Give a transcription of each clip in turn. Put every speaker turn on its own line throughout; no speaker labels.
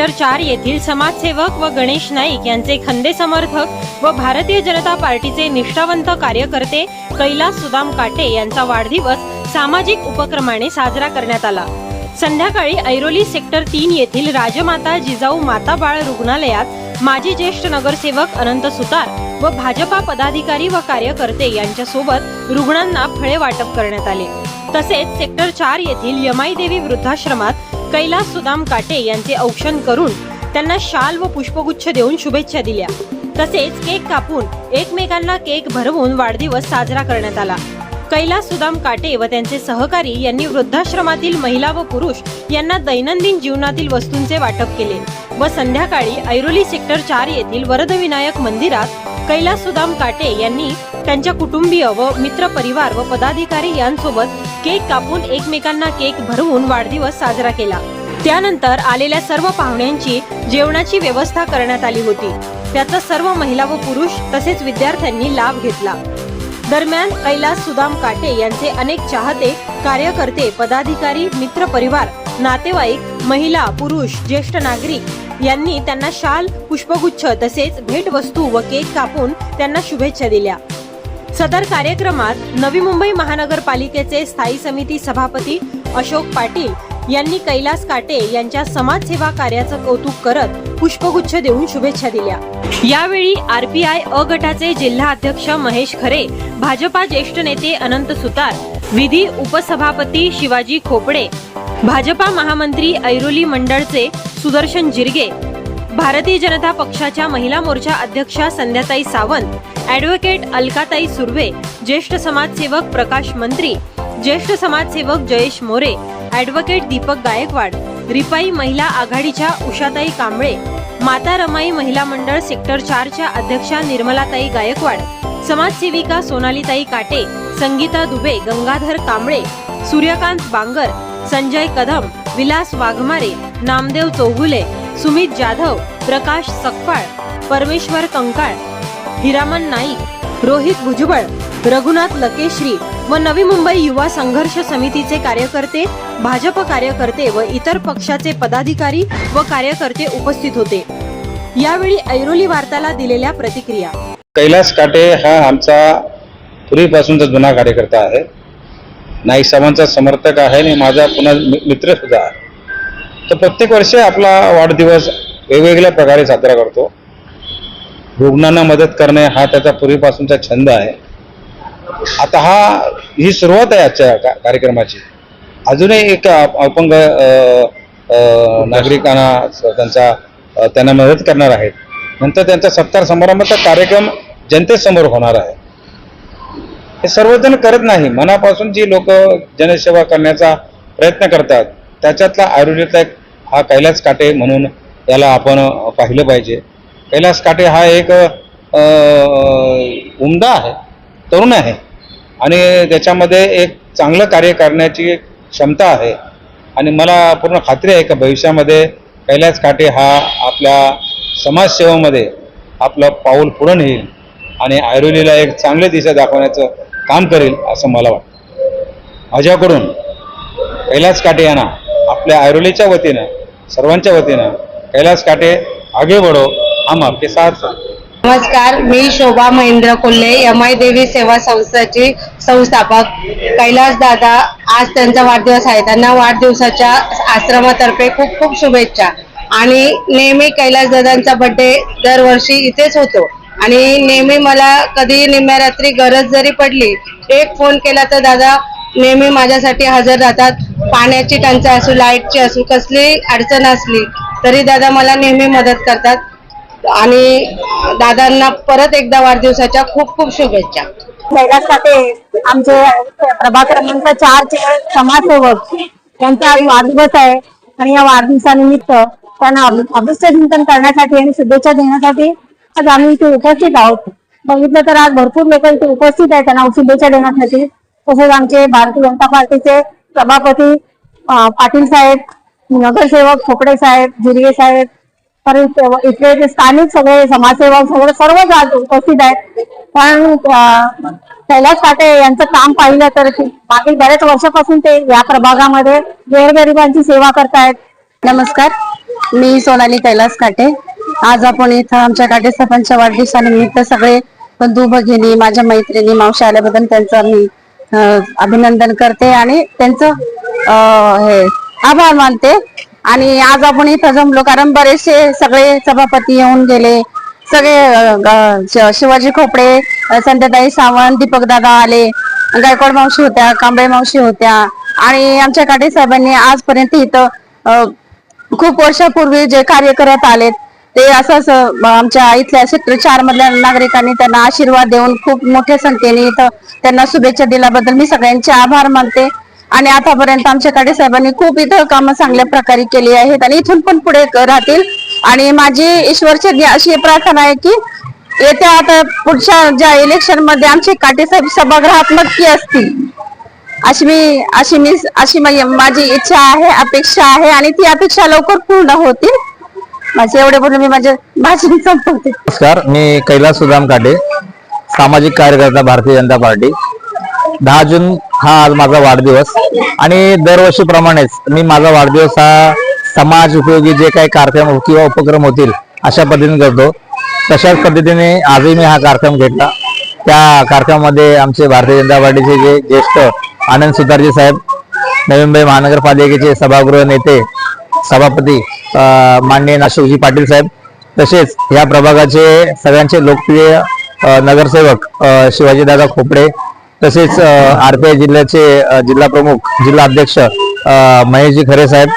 Sector 4 येथील समाजसेवक व गणेश नाईक यांचे खंदे समर्थक व भारतीय जनता पार्टीचे निष्ठावंत कार्यकर्ते कैलास सुदाम काटे यांचा वाढदिवस सामाजिक उपक्रमाने साजरा करण्यात आला। संध्याकाळी ऐरोली सेक्टर 3 येथील राजमाता जिजाऊ माताबाळ रुग्णालयात माजी ज्येष्ठ नगरसेवक अनंत सुतार व भाजपा पदाधिकारी व कार्यकर्ते यांच्या सोबत रुग्णांना फळे वाटप करण्यात आले। तसेच सेक्टर 4 येथील यमाई देवी वृद्धाश्रमात कैलास सुदाम काटे यांचे औक्षण करून त्यांना शाल व पुष्पगुच्छ देऊन शुभेच्छा दिल्या। तसेच केक कापून एकमेकांना केक भरवून वाढदिवस साजरा करण्यात आला। कैलास सुदाम काटे व त्यांचे सहकारी यांनी वृद्धाश्रमातील महिला व पुरुष यांना दैनंदिन जीवनातील वस्तूंचे वाटप केले व संध्याकाळी ऐरोली सेक्टर 4 येथील वरदविनायक मंदिरात कैलास सुदाम काटे यांनी त्यांच्या कुटुंबीय व मित्र परिवार व पदाधिकारी यांसोबत केक कापून एकमेकांना केक भरवून वाढदिवस साजरा केला। त्यानंतर आलेल्या सर्व पाहुण्यांची जेवणाची व्यवस्था करण्यात आली होती। त्याचा सर्व महिला व पुरुष तसेच विद्यार्थ्यांनी लाभ घेतला। दरम्यान कैलास सुदाम काटे यांचे अनेक चाहते, कार्यकर्ते, पदाधिकारी, मित्र परिवार, नातेवाईक, महिला, पुरुष, ज्येष्ठ नागरिक यांनी त्यांना शाल, पुष्पगुच्छ तसेच भेटवस्तू व केक कापून त्यांना शुभेच्छा दिल्या। सदर कार्यक्रमात नवी मुंबई महानगरपालिकेचे स्थायी समिती सभापती अशोक पाटील यांनी कैलास काटे यांच्या समाजसेवा कार्याचं कौतुक करत पुष्पगुच्छ देऊन शुभेच्छा दिल्या। यावेळी आरपीआय अ गटाचे जिल्हा अध्यक्ष महेश खरे, भाजपा ज्येष्ठ नेते अनंत सुतार, विधी उपसभापती शिवाजी खोपडे, भाजपा महामंत्री ऐरोली मंडळचे सुदर्शन जिरगे, भारतीय जनता पक्षाच्या महिला मोर्चा अध्यक्षा संध्याताई सावंत, ॲडव्होकेट अलकाताई सुर्वे, ज्येष्ठ समाजसेवक प्रकाश मंत्री, ज्येष्ठ समाजसेवक जयेश मोरे, ॲडव्होकेट दीपक गायकवाड, रिपाई महिला आघाडीच्या उषाताई कांबळे, माता रमाई महिला मंडळ सेक्टर 4च्या अध्यक्षा निर्मलाताई गायकवाड, समाजसेविका सोनालीताई काटे, संगीता दुबे, गंगाधर कांबळे, सूर्यकांत बांगर, संजय कदम, विलास वाघमारे, नामदेव चौगुले, सुमित जाधव, प्रकाश सकपाळ, परमेश्वर कंकाळ, हिरामन नाईक, रोहित भुजबळ, रघुनाथ लकेश्री व नवी मुंबई युवा संघर्ष समितीचे कार्यकर्ते, भाजप कार्यकर्ते व इतर पक्षाचे पदाधिकारी व कार्यकर्ते उपस्थित होते। यावेळी ऐरोली वार्ताला दिलेल्या प्रतिक्रिया।
कैलास काटे हा आमचा पूर्वीपासूनचा जुना कार्यकर्ता आहे, नाईक साहेबांचा समर्थक आहे आणि माझा पुन्हा मित्र सुद्धा आहे। तो प्रत्येक वर्षी आपला वाढदिवस वेगवेगळ्या प्रकारे साजरा करतो। रुग्णांना मदत करणे हा त्याचा पूर्वीपासूनचा छंद आहे। आता ही सुरुवात आहे आजच्या कार्यक्रमाची। अजूनही एक अपंग नागरिकांना त्यांना मदत करणार आहेत। नंतर त्यांचा सत्कार समारंभाचा कार्यक्रम जनतेसमोर होणार आहे। हे सर्वजण करत नाही, मनापासून जी लोक जनसेवा करण्याचा प्रयत्न करतात त्याच्यातला ऐरोलीतला एक हा कैलास काटे म्हणून याला आपण पाहिलं पाहिजे। कैलास काटे हा एक उमदा आहे, तरुण आहे आणि त्याच्यामध्ये एक चांगलं कार्य करण्याची क्षमता आहे आणि मला पूर्ण खात्री आहे की भविष्यामध्ये कैलास काटे हा आपल्या समाजसेवेमध्ये आपलं पाऊल पुढे नेईल आणि ऐरोलीला एक चांगली दिशा दाखवण्याचं काम करेल असं मला वाटतं। माझ्याकडून कैलास काटे यांना आपल्या ऐरोलीच्या वतीनं, सर्वांच्या वतीनं कैलास काटे आगे बढ़ो, हम आपके साथ।
नमस्कार, मी शोभा महेंद्र कोल्हे, यमाई देवी सेवा संस्थेची संस्थापक। कैलास दादा आज त्यांचा वाढदिवस आहे, त्यांना वाढदिवसाच्या आश्रमातर्फे खूप खूप शुभेच्छा। आणि नेहमी कैलास दादांचा बर्थडे दरवर्षी इथेच होतो आणि नेहमी मला कधी निम्म्या रात्री गरज जरी पडली, एक फोन केला तर दादा नेहमी माझ्यासाठी हजर राहतात। पाण्याची टंचाई असू, लाईटची असू, कसली अडचण असली तरी दादा मला नेहमी मदत करतात आणि दादांना परत एकदा वाढदिवसाच्या खूप खूप शुभेच्छा।
कैलास काटे आमचे प्रभाग क्रमांक 4 चे समाजसेवक, त्यांचा आज वाढदिवस आहे आणि या वाढदिवसानिमित्त त्यांना अभिष्टचिंतन करण्यासाठी आणि शुभेच्छा देण्यासाठी आज आम्ही इथे उपस्थित आहोत। बघितलं तर आज भरपूर लोक इथे उपस्थित आहेत त्यांना शुभेच्छा देण्यासाठी। तसेच आमचे भारतीय जनता पार्टीचे सभापती पाटील साहेब, नगरसेवक खोपडे साहेब, जिरगे साहेब, परत इथले स्थानिक सगळे समाजसेवक सर्वच आज उपस्थित आहेत। पण कैलास काटे यांचं काम पाहिलं तर मागील बऱ्याच वर्षापासून ते या प्रभागामध्ये गोरगरिबांची सेवा करतायत।
नमस्कार,
मी सोनाली कैलास काटे. आज आपण इथं आमच्या काटे सरपंचच्या वाढदिवसानिमित्त सगळे बंधू भगिनी, माझ्या मैत्रिणी, मावशी आल्याबद्दल त्यांचं मी अभिनंदन करते आणि त्यांचं हे आभार मानते. आणि आज आपण इथं जमलो कारण बरेचसे सगळे सभापती येऊन गेले, सगळे शिवाजी खोपडे, संध्याताई सावंत, दीपक दादा आले, गायकवाड मावशी होत्या, कांबळे मावशी होत्या आणि आमच्या काटे साहेबांनी आजपर्यंत इथं खूप वर्षापूर्वी जे कार्य करत आलेत ते असंच आमच्या इथल्या सेक्टर 4 मधल्या नागरिकांनी त्यांना आशीर्वाद देऊन खूप मोठ्या संख्येने इथं त्यांना शुभेच्छा दिल्याबद्दल मी सगळ्यांचे आभार मानते. आणि आतापर्यंत आमच्या काटे साहेबांनी खूप इथं कामं चांगल्या प्रकारे केली आहेत आणि इथून पण पुढे राहतील. आणि माझी ईश्वरचरणी अशी प्रार्थना आहे की येत्या आता पुढच्या ज्या इलेक्शन मध्ये आमचे काटे साहेब सभागृहात नक्की असतील अशी माझी इच्छा आहे, अपेक्षा आहे आणि ती अपेक्षा लवकर पूर्ण होतील. माझे एवढे बोलून मी माझे भाषण संपवते.
नमस्कार, मी कैलास सुदाम काटे, सामाजिक कार्यकर्ता, भारतीय जनता पार्टी. 10 जून हा आज माझा वाढदिवस आणि दरवर्षीप्रमाणेच मी माझा वाढदिवस हा समाज उपयोगी जे काही कार्यक्रम किंवा उपक्रम होतील अशा पद्धतीने करतो. तशाच पद्धतीने आजही मी हा कार्यक्रम घेतला. त्या कार्यक्रमामध्ये आमचे भारतीय जनता पार्टीचे जे ज्येष्ठ आनंद सुतारजी साहेब, नवी मुंबई महानगरपालिकेचे सभागृह नेते, सभापती माननीय नाशिवजी पाटील साहेब, तसेच या प्रभागाचे सगळ्यांचे लोकप्रिय नगरसेवक शिवाजीदादा खोपडे, तसेच RPI जिल्ह्याचे जिल्हा प्रमुख, जिल्हा अध्यक्ष महेशजी खरे साहेब,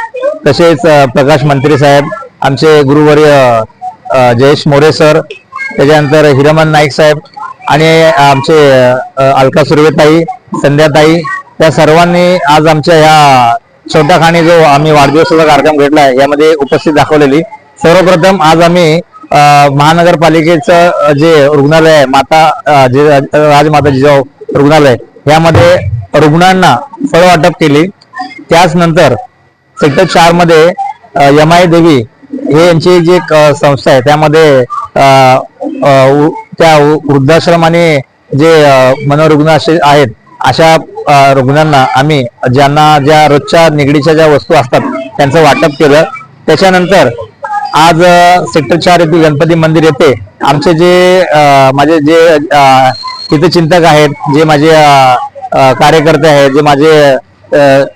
तसेच प्रकाश मंत्री साहेब, आमचे गुरुवर्य जयेश मोरे सर, त्याच्यानंतर हिरमन नाईक साहेब आणि आमचे अलका सुर्वेताई, संध्याताई, या सर्वांनी आज आमच्या ह्या छोट्या खाणी जो आम्ही वाढदिवसाचा कार्यक्रम घेतला आहे यामध्ये उपस्थित दाखवलेली. सर्वप्रथम आज आम्ही महानगरपालिकेचं जे रुग्णालय आहे, राजमाता जिजाऊ रुग्णालय, यामध्ये रुग्णांना फळ वाटप केली. त्याच नंतर सेक्टर 4 मध्ये MI देवी हे यांची जी संस्था आहे त्यामध्ये त्या वृद्धाश्रम आणि जे मनोरुग्ण असे आहेत अशा रुग्णांना आम्ही ज्या रोजच्या निगडीच्या ज्या वस्तू असतात त्यांचं वाटप केलं. त्याच्यानंतर आज सेक्टर 4 येथील गणपती मंदिर येथे आमचे जे माझे जे हितचिंतक आहेत, जे माझे कार्यकर्ते आहेत, जे माझे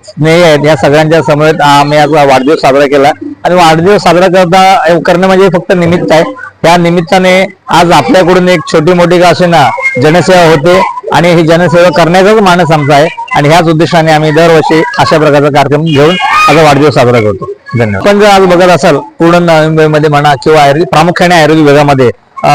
स्नेही आहेत, या सगळ्यांच्या समवेत आम्ही आज वाढदिवस साजरा केला. आणि वाढदिवस साजरा करणं म्हणजे फक्त निमित्त आहे. त्या निमित्ताने आज आपल्याकडून एक छोटी मोठी का असेना जनसेवा होते आणि ही जनसेवा करण्याचाच मानस आमचा आहे आणि ह्याच उद्देशाने आम्ही दरवर्षी अशा प्रकारचा कार्यक्रम घेऊन आता वाढदिवस साजरा करतो. धन्यवाद. पण जर आज बघत असाल पूर्ण नवी मुंबईमध्ये म्हणा किंवा प्रामुख्याने आयुर्वेद विभागामध्ये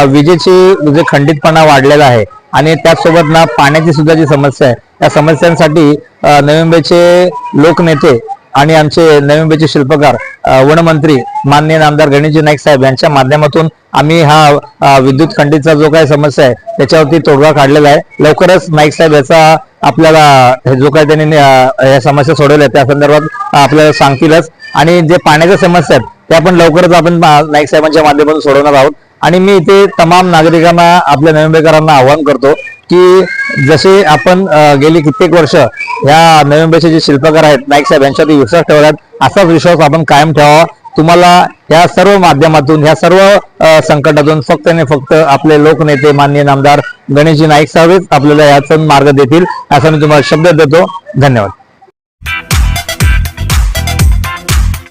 विजेची जे खंडितपणा वाढलेला आहे आणि त्याचसोबत ना पाण्याची सुद्धा जी समस्या आहे, त्या समस्यांसाठी नवी मुंबईचे लोकनेते आणि आमचे नवी मुंबईचे शिल्पकार वनमंत्री माननीय नामदार गणेशजी नाईक साहेब यांच्या माध्यमातून आम्ही हा विद्युत खंडितचा जो काही समस्या आहे त्याच्यावरती तोडगा काढलेला आहे. लवकरच नाईक साहेब याचा आपल्याला जो काही त्यांनी या समस्या सोडवल्या त्या संदर्भात आपल्याला सांगतीलच. आणि जे पाण्याच्या समस्या आहेत त्या पण लवकरच आपण नाईक साहेबांच्या माध्यमातून सोडवणार आहोत. आणि मी इथे तमाम नागरिकांना, आपल्या नवी मुंबईकरांना आवाहन करतो की जसे आपण गेली कित्येक वर्ष ह्या नवी मुंबईचे जे शिल्पकार आहेत नाईक साहेब यांच्यावरती विश्वास ठेवतात, असाच विश्वास आपण कायम ठेवावा. तुम्हाला या सर्व माध्यमातून, ह्या सर्व संकटातून फक्त आणि फक्त आपले लोकनेते माननीय नामदार गणेशजी नाईक साहेबच आपल्याला याचा मार्ग देतील, असा मी तुम्हाला शब्द देतो. धन्यवाद.